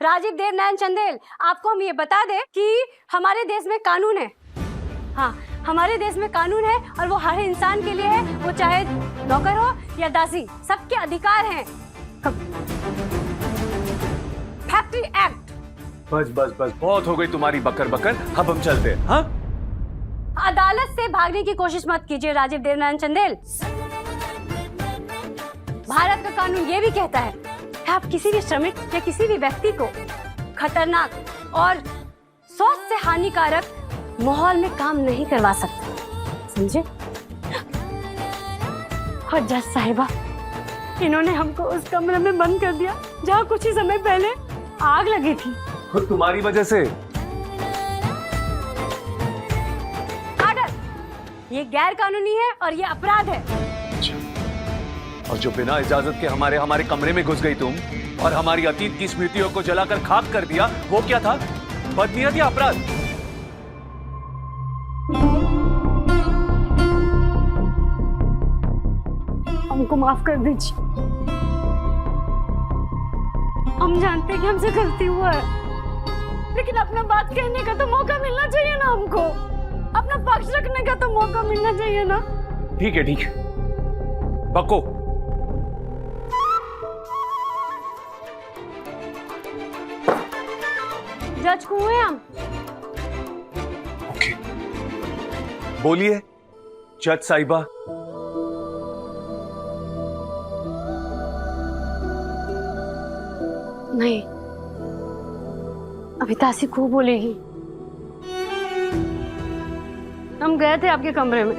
राजीव देवनारायण चंदेल, आपको हम ये बता दें कि हमारे देश में कानून है। हाँ, हमारे देश में कानून है और वो हर इंसान के लिए है, वो चाहे नौकर हो या दासी, सबके अधिकार हैं। Factory act. बस बस बस, बहुत हो गई तुम्हारी बकर बकर, अब हम चलते हैं। हाँ, अदालत से भागने की कोशिश मत कीजिए राजीव देवनारायण चंदेल। भारत का कानून ये भी कहता है कि आप किसी भी श्रमिक या किसी भी व्यक्ति को खतरनाक और स्वास्थ्य से हानिकारक माहौल में काम नहीं करवा सकते, समझे? और जज साहिबा, इन्होंने हमको उस कमरे में बंद कर दिया जहाँ कुछ ही समय पहले आग लगी थी। और तुम्हारी वजह से। आर्डर, ये गैर कानूनी है और ये अपराध है। और जो बिना इजाजत के हमारे कमरे में घुस गई तुम और हमारी अतीत की स्मृतियों को जलाकर खाक कर दिया, वो क्या था? बदनीयत या अपराध? हमको माफ कर दीजिए। हम जानते हैं कि हमसे गलती हुआ है, लेकिन अपना बात कहने का तो मौका मिलना चाहिए ना हमको। अपना पक्ष रखने का तो मौका मिलना चाहिए ना। ठीक है, ठीक है, बको। जज को हुए हम। ओके, बोलिए जज साहिबा। नहीं, अभी तासी को बोलेगी। हम गए थे आपके कमरे में,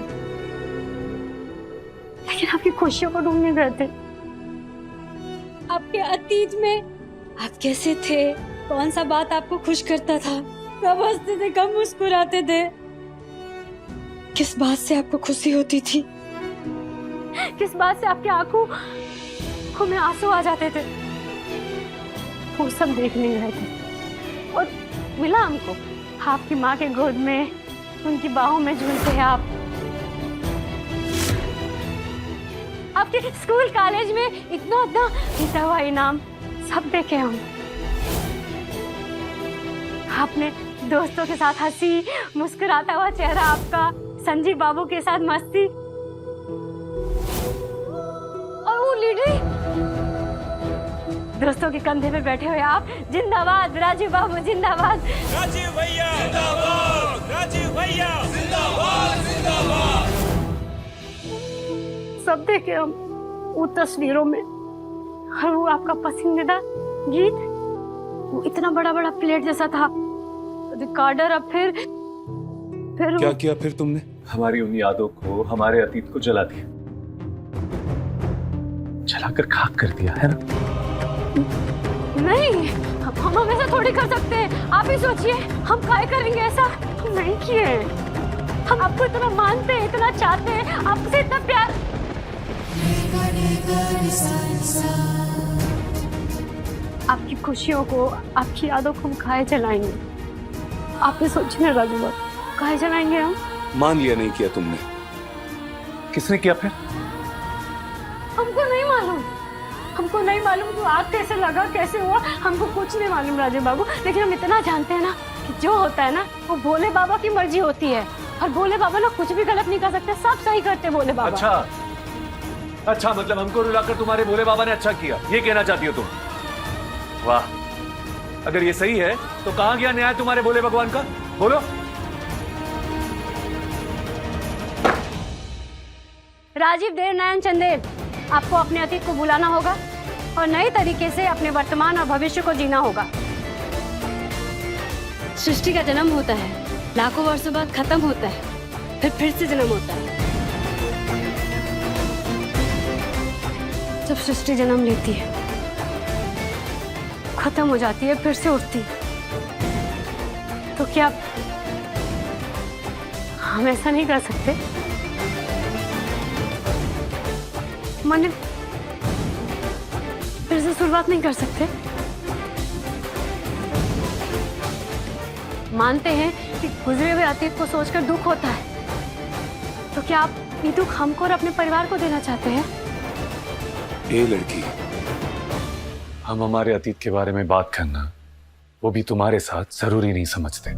लेकिन आपकी खुशियों को ढूंढने गए थे। आपके अतीत में आप कैसे थे, कौन सा बात आपको खुश करता था, कब हंसते थे, कब मुस्कुराते थे, किस बात से आपको खुशी होती थी, किस बात से आपकी आंखों में आंसू आ जाते थे, वो सब देखने गए थे। और मिला हमको आपकी माँ के गोद में, उनकी बाहों में झूलते हैं आप। आपके स्कूल कॉलेज में इतना जीता हुआ इनाम सब देखे हम। आपने दोस्तों के साथ हंसी, मुस्कुराता हुआ चेहरा आपका, संजीव बाबू के साथ मस्ती, और वो लीडरी, दोस्तों के कंधे पे बैठे हुए आप। जिंदाबाद राजीव बाबू, जिंदाबाद राजीव भैया, जिंदाबाद राजीव भैया, जिंदाबाद जिंदाबाद। सब देखे हम वो तस्वीरों में। और वो आपका पसंदीदा गीत, वो इतना बड़ा बड़ा प्लेट जैसा था, रिकॉर्डर। अब फिर क्या किया फिर तुमने? हमारी उन यादों को, हमारे अतीत को जला दिया, जलाकर खाक कर दिया, है ना? नहीं, हम ऐसा थोड़ी कर सकते हैं। आप ही सोचिए, हम काय करेंगे ऐसा? हम नहीं किए। हम आपको इतना मानते हैं, इतना चाहते हैं, आपसे इतना प्यार। आपकी खुशियों को, आपकी यादों को हम काहे जलाएंगे? आप ही सोचिए राजू बाबू, काहे जलाएंगे हम? मान लिया नहीं किया तुमने। किसने किया फिर? हमको नहीं मालूम, हमको नहीं मालूम तो आग कैसे लगा, कैसे हुआ, हमको कुछ नहीं मालूम राजू बाबू। लेकिन हम इतना जानते हैं ना कि जो होता है ना, वो भोले बाबा की मर्जी होती है। और भोले बाबा ना कुछ भी गलत नहीं कर सकते, सब सही करते भोले बाबा। अच्छा, मतलब हमको रुलाकर तुम्हारे भोले बाबा ने अच्छा किया, ये कहना चाहती हो तुम? वाह, अगर ये सही है तो कहां गया न्याय तुम्हारे भोले भगवान का? बोलो। राजीव देवनारायण चंदेल, आपको अपने अतीत को भुलाना होगा और नए तरीके से अपने वर्तमान और भविष्य को जीना होगा। सृष्टि का जन्म होता है, लाखों वर्षों बाद खत्म होता है, फिर से जन्म होता है। जब सृष्टि जन्म लेती है, खत्म हो जाती है, फिर से उठती है, तो क्या हम ऐसा नहीं कर सकते? माने फिर से शुरुआत नहीं कर सकते? मानते हैं कि गुजरे हुए अतीत को सोचकर दुख होता है, तो क्या आप ये दुख हमको और अपने परिवार को देना चाहते हैं? ए लड़की, हम हमारे अतीत के बारे में बात करना वो भी तुम्हारे साथ जरूरी नहीं समझते।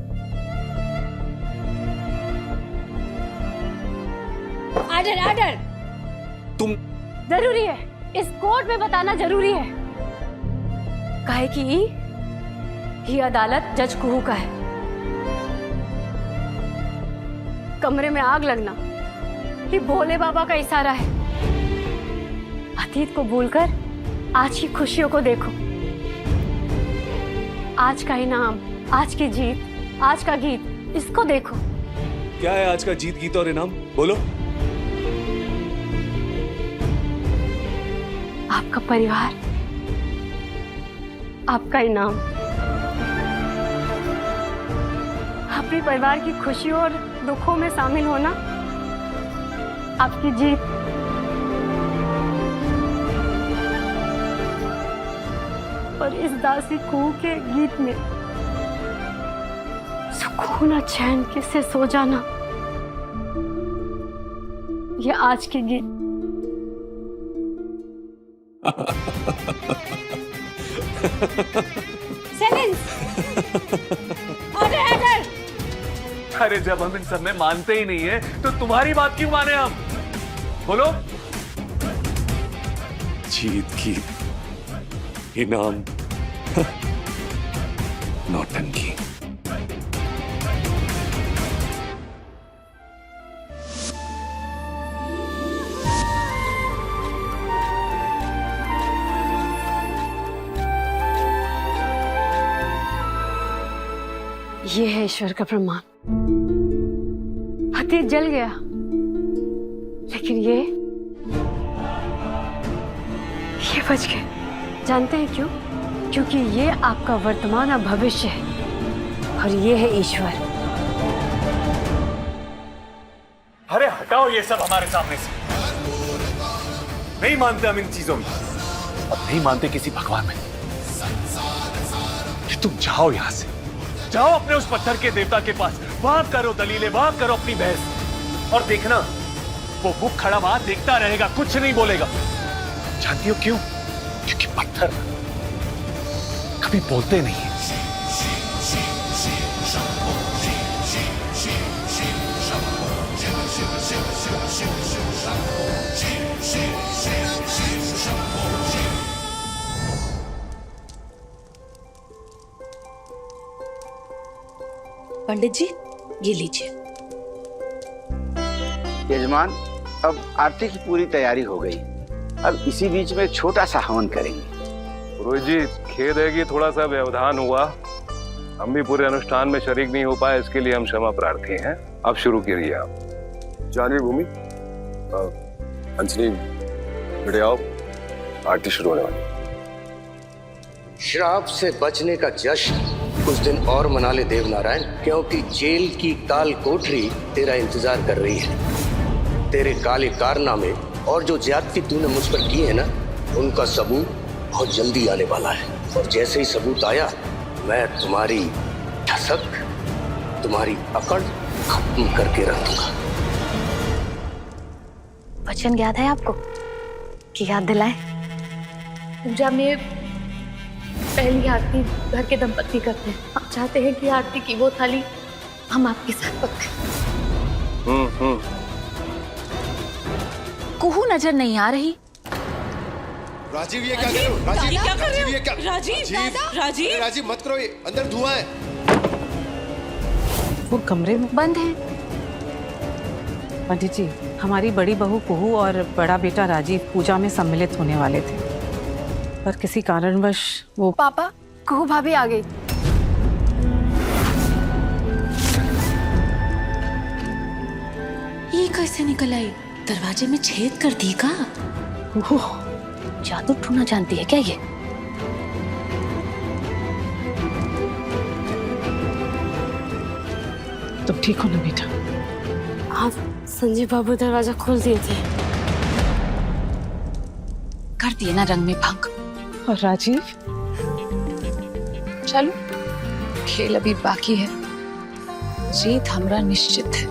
Order order. तुम जरूरी है, इस कोर्ट में बताना जरूरी है। काहे कि ये अदालत जज कुहू का है। कमरे में आग लगना ये भोले बाबा का इशारा है। अतीत को भूलकर आज की खुशियों को देखो। आज का इनाम, आज की जीत, आज का गीत, इसको देखो। क्या है आज का जीत, गीत और इनाम? बोलो। आपका परिवार, आपका इनाम, अपने परिवार की खुशियों और दुखों में शामिल होना, आपकी जीत। और इस दासी कुहू के गीत में सुकून और चैन से सो जाना, ये आज की गीत। अरे जब हम इन सब में मानते ही नहीं है तो तुम्हारी बात क्यों माने हम? बोलो। जीत की इनाम नौटंकी। ये है ईश्वर का प्रमाण। अतीत जल गया, लेकिन ये बच गए। जानते हैं क्यों? क्योंकि ये आपका वर्तमान और भविष्य है, और ये है ईश्वर। अरे हटाओ ये सब हमारे सामने से। नहीं मानते हम इन चीजों में, और नहीं मानते किसी भगवान में। कि तुम जाओ यहां से, जाओ अपने उस पत्थर के देवता के पास, वहां करो दलीलें, वहां करो अपनी बहस, और देखना वो मुख खड़ा वहां देखता रहेगा, कुछ नहीं बोलेगा। जानती हो क्यों? क्योंकि पत्थर कभी बोलते नहीं है। पंडित जी, ये लीजिए। यजमान, अब आरती की पूरी तैयारी हो गई। अब इसी बीच में छोटा सा हवन करेंगे। पुरोहित जी, खेद है कि थोड़ा सा व्यवधान हुआ। हम भी पूरे अनुष्ठान में शरीक नहीं हो पाए, इसके लिए हम क्षमा प्रार्थी हैं। अब शुरू करिए आप। जानवी भूमि, अंजलि बेटे आओ, आरती शुरू होने वाली। श्राप से बचने का जश्न कुछ दिन और मना ले देवनारायण, क्योंकि जेल की काल कोठरी तेरा इंतजार कर रही है। तेरे काले कारनामे और जो ज्यादती तूने मुझ पर की है ना, उनका सबूत बहुत जल्दी आने वाला है। और जैसे ही सबूत आया, मैं तुम्हारी ठसक, तुम्हारी अकड़ खत्म करके रख दूंगा। वचन याद है आपको कि याद दिलाएं? पूजा में पहली आरती घर के दंपति करते हैं। आप चाहते हैं कि आरती की वो थाली हम आपके साथ पकाएं। कुहू नजर नहीं आ रही। राजीव, ये क्या कर रहे हो? राजीव, क्या कर रहे हो? ये क्या? राजीव, अरे राजीव मत करो, ये अंदर धुआं है। वो कमरे में बंद है। पंडित जी, हमारी बड़ी बहू कुहू और बड़ा बेटा राजीव पूजा में सम्मिलित होने वाले थे, पर किसी कारणवश वो। पापा, कुहू भाभी आ गई। ये कैसे निकल आई? दरवाजे में छेद कर दी का? जादू टूना जानती है क्या ये? तुम ठीक हो ना बेटा? हाँ, संजीव बाबू दरवाजा खोल दिए थे। कर दिए ना रंग में भंग। और राजीव? चलो, खेल अभी बाकी है। जीत हमरा निश्चित है।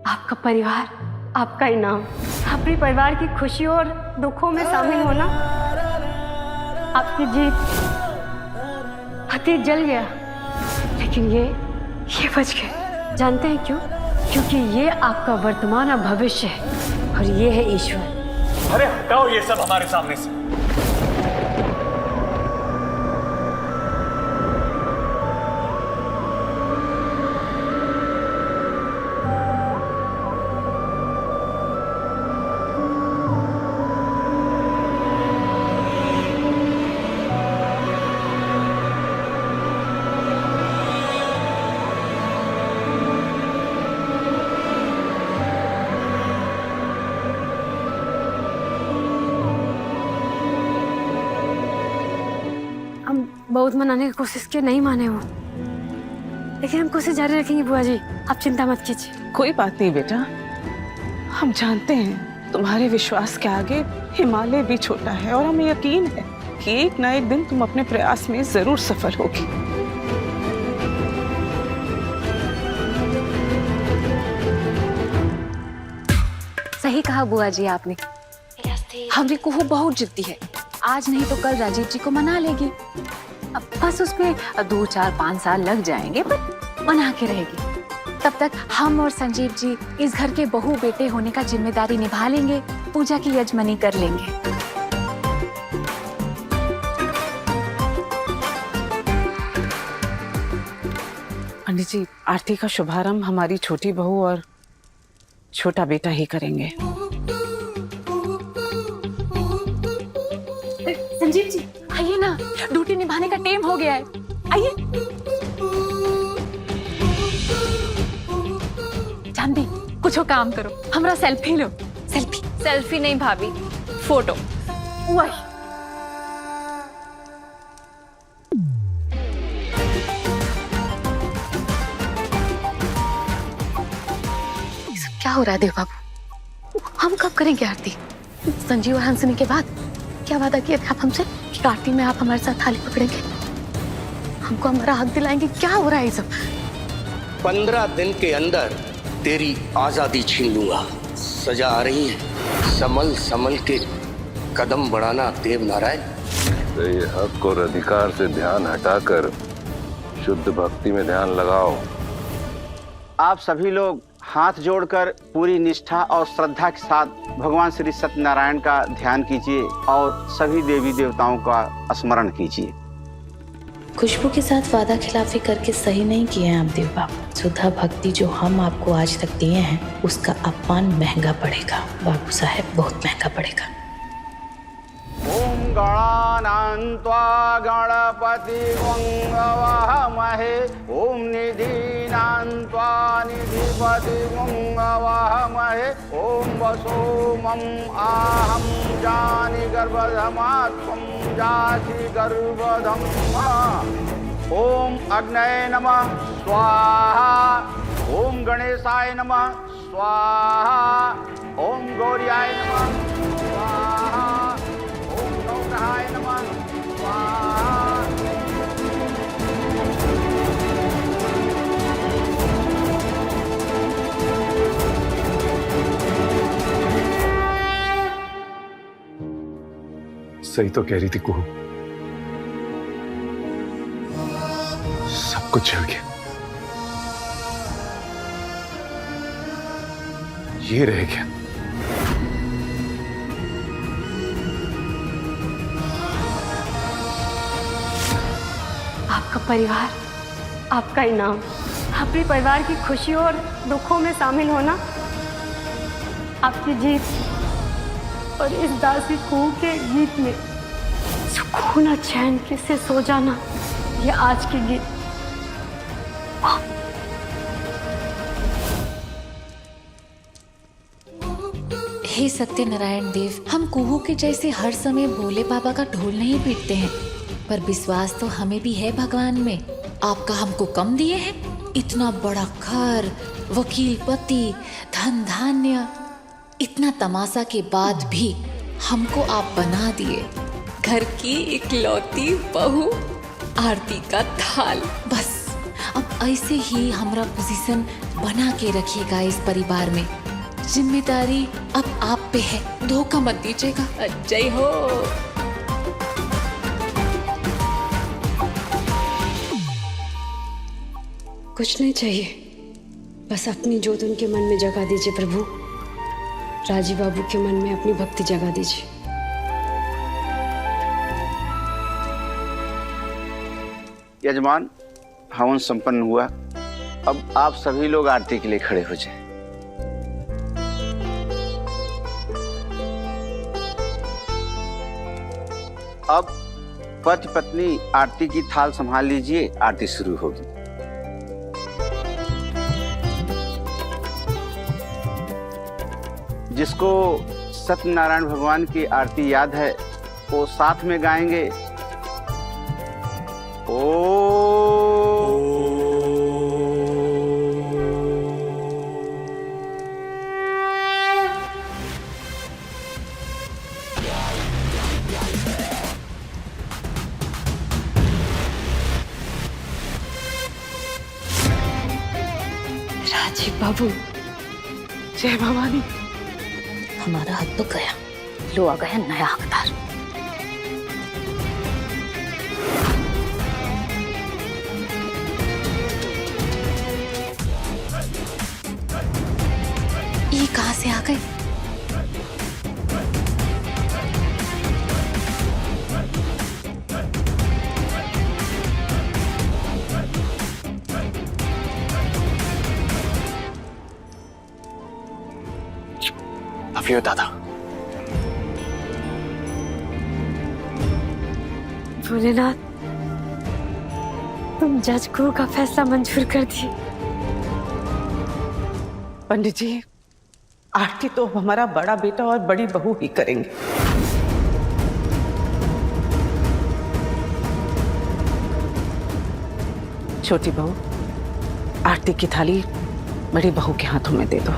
आपका परिवार, आपका इनाम, अपने परिवार की खुशियों और दुखों में शामिल होना, आपकी जीत। पति जल गया, लेकिन ये बच गए। जानते हैं क्यों? क्योंकि ये आपका वर्तमान और भविष्य है, और ये है ईश्वर। अरे हटाओ ये सब हमारे सामने से। बहुत मनाने की कोशिश की, नहीं माने वो, लेकिन हम कोशिश जारी रखेंगे बुआ जी, आप चिंता मत कीजिए। कोई बात नहीं बेटा, हम जानते हैं तुम्हारे विश्वास के आगे हिमालय भी छोटा है, और हमें यकीन है कि एक ना एक दिन तुम अपने प्रयास में जरूर सफल होगी। सही कहा बुआ जी आपने। हमारी कुहू बहुत जिद्दी है, आज नहीं तो कल राजीव जी को मना लेगी। अब बस उसमें 2, 4, 5 साल लग जाएंगे, पर मना के रहेगी। तब तक हम और संजीव जी इस घर के बहू बेटे होने का जिम्मेदारी निभा लेंगे, पूजा की यजमानी कर लेंगे। पंडित जी, आरती का शुभारंभ हमारी छोटी बहू और छोटा बेटा ही करेंगे। संजीव जी आइए ना, ड्यूटी निभाने का टाइम हो गया है, आइए। चांदी कुछ काम करो, हमारा सेल्फी लो। सेल्फी नहीं भाभी, फोटो। वही क्या हो रहा है देव बाबू? हम कब करेंगे आरती? संजीव और हंसनी के बाद? क्या वादा किया था आप हमसे कि आरती में आप हमारे साथ थाली पकड़ेंगे, हमको हमारा हक दिलाएंगे? क्या हो रहा है ये सब? 15 दिन के अंदर तेरी आजादी छीन लूंगा। सजा आ रही है, संभल संभल के कदम बढ़ाना देव नारायण। तो ये हक और अधिकार से ध्यान हटाकर शुद्ध भक्ति में ध्यान लगाओ। आप सभी लोग हाथ जोड़कर पूरी निष्ठा और श्रद्धा के साथ भगवान श्री सत्यनारायण का ध्यान कीजिए और सभी देवी देवताओं का स्मरण कीजिए। खुशबू के साथ वादा खिलाफी करके सही नहीं किए हैं आप देव बाबू। शुद्धा भक्ति जो हम आपको आज तक दिए हैं, उसका अपमान महंगा पड़ेगा बाबू साहब, बहुत महंगा पड़ेगा। ओम गणानान्त्वा गणपतिं वहमहे, ओम निधीनान्त्वा निधिपतिं वहमहे, ओम वसो मम आहं जानि गर्भधमात्वं जासि गर्भधम्मा, ओम अग्नये नमः स्वाहा, ओम गणेशाय नमः स्वाहा, ओम गौर्याय नमः स्वाहा, नमः स्वाहा। सही तो कह रही थी कुहू, सब कुछ जल गया, ये रह गया। आपका परिवार, आपका इनाम, अपने परिवार की खुशियों और दुखों में शामिल होना, आपकी जीत और इस दासी कुहू के गीत में सुकून और चैन से सो जाना, ये आज के गीत। हे सत्यनारायण देव, हम कुहू के जैसे हर समय भोले बाबा का ढोल नहीं पीटते हैं, पर विश्वास तो हमें भी है भगवान में। आपका हमको कम दिए हैं? इतना बड़ा घर, वकील पति, धन धान्य, इतना तमाशा के बाद भी हमको आप बना दिए घर की इकलौती बहू, आरती का थाल। बस अब ऐसे ही हमारा पोजीशन बना के रखिएगा इस परिवार में। जिम्मेदारी अब आप पे है, धोखा मत दीजिएगा। जय हो। कुछ नहीं चाहिए, बस अपनी जोत उनके मन में जगा दीजिए प्रभु। राजीव बाबू के मन में अपनी भक्ति जगा दीजिए। यजमान, हवन संपन्न हुआ। अब आप सभी लोग आरती के लिए खड़े हो जाएं। अब पति पत्नी आरती की थाल संभाल लीजिए, आरती शुरू होगी। जिसको सत्यनारायण भगवान की आरती याद है वो साथ में गाएंगे। राजीव बाबू, जय भवानी। हमारा हक तो गया, लो आ गया नया हकदार। ये कहां से आ गए? अभियो दादा। भोलेनाथ, तुम जज को का फैसला मंजूर कर दिए। पंडित जी, आरती तो हमारा बड़ा बेटा और बड़ी बहू ही करेंगे। छोटी बहू, आरती की थाली बड़ी बहू के हाथों में दे दो।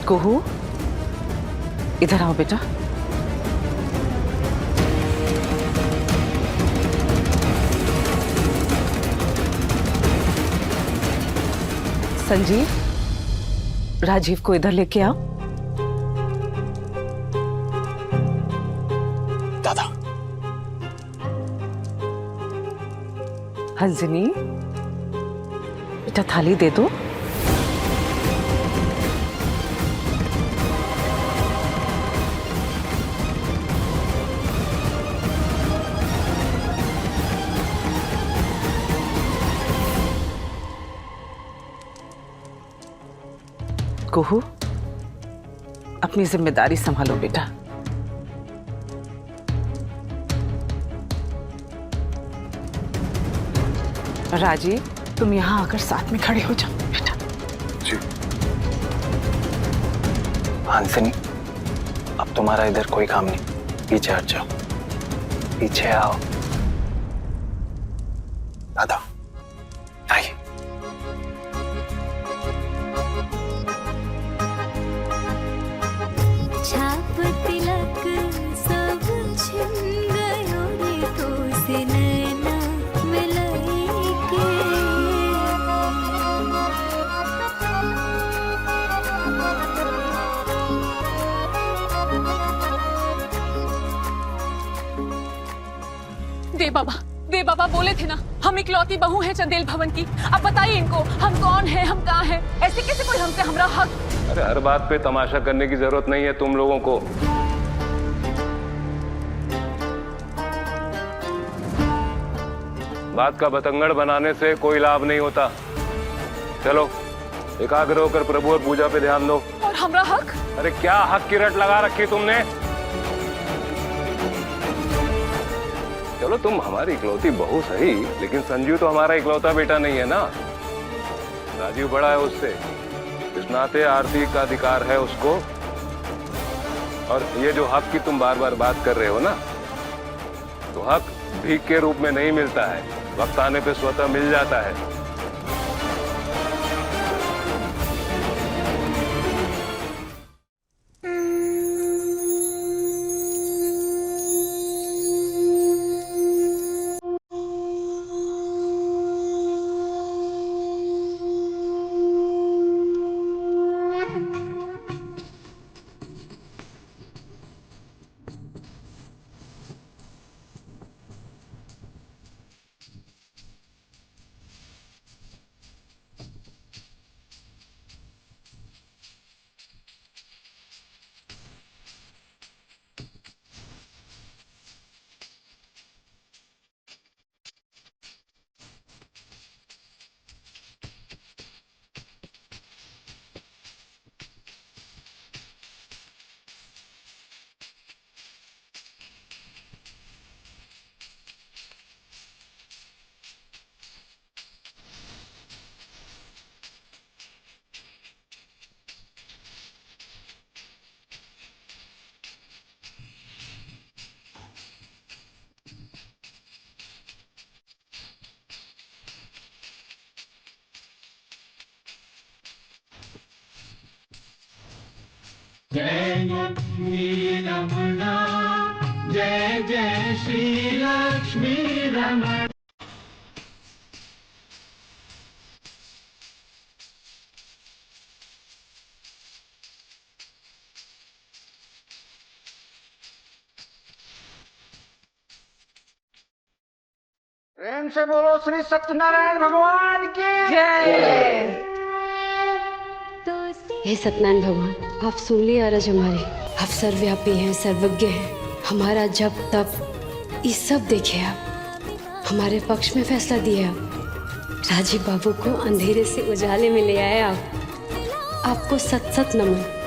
कुहू, इधर आओ बेटा। संजीव, राजीव को इधर लेके आओ। दादा। हंसिनी, बेटा थाली दे दो। कुहू, अपनी जिम्मेदारी संभालो बेटा। राजीव, तुम यहाँ आकर साथ में खड़े हो जाओ बेटा। जी। हंसिनी, अब तुम्हारा इधर कोई काम नहीं, पीछे हट जाओ, पीछे आओ। दादा, आइए। छाप तिलक सब छिन गयो रे तो से नैना मिलाई के। दे बाबा बोले थे ना, हम इकलौती बहू हैं चंदेल भवन की। अब बताइए इनको, हम कौन हैं, हम कहाँ हैं? ऐसे कैसे कोई हमसे हमरा हक? अरे हर बात पे तमाशा करने की जरूरत नहीं है तुम लोगों को। बात का बतंगड़ बनाने से कोई लाभ नहीं होता। चलो एकाग्र होकर प्रभु और पूजा पे ध्यान दो। और हमरा हक? अरे क्या हक की रट लगा रखी तुमने? चलो तुम हमारी इकलौती बहू सही, लेकिन संजीव तो हमारा इकलौता बेटा नहीं है ना। राजीव बड़ा है उससे, इस नाते आरती का अधिकार है उसको। और ये जो हक की तुम बार बार बात कर रहे हो ना, तो हक भीख के रूप में नहीं मिलता है, वक्त आने पे स्वतः मिल जाता है। प्रेम से बोलो श्री सत्यनारायण भगवान की। हे सत्यनारायण भगवान, आप सुन लिए अरज हमारी। आप सर्वव्यापी हैं, सर्वज्ञ हैं। हमारा जप तप ये सब देखे आप, हमारे पक्ष में फैसला दिए आप। राजीव बाबू को अंधेरे से उजाले में ले आए आप। आपको सत सत नमन।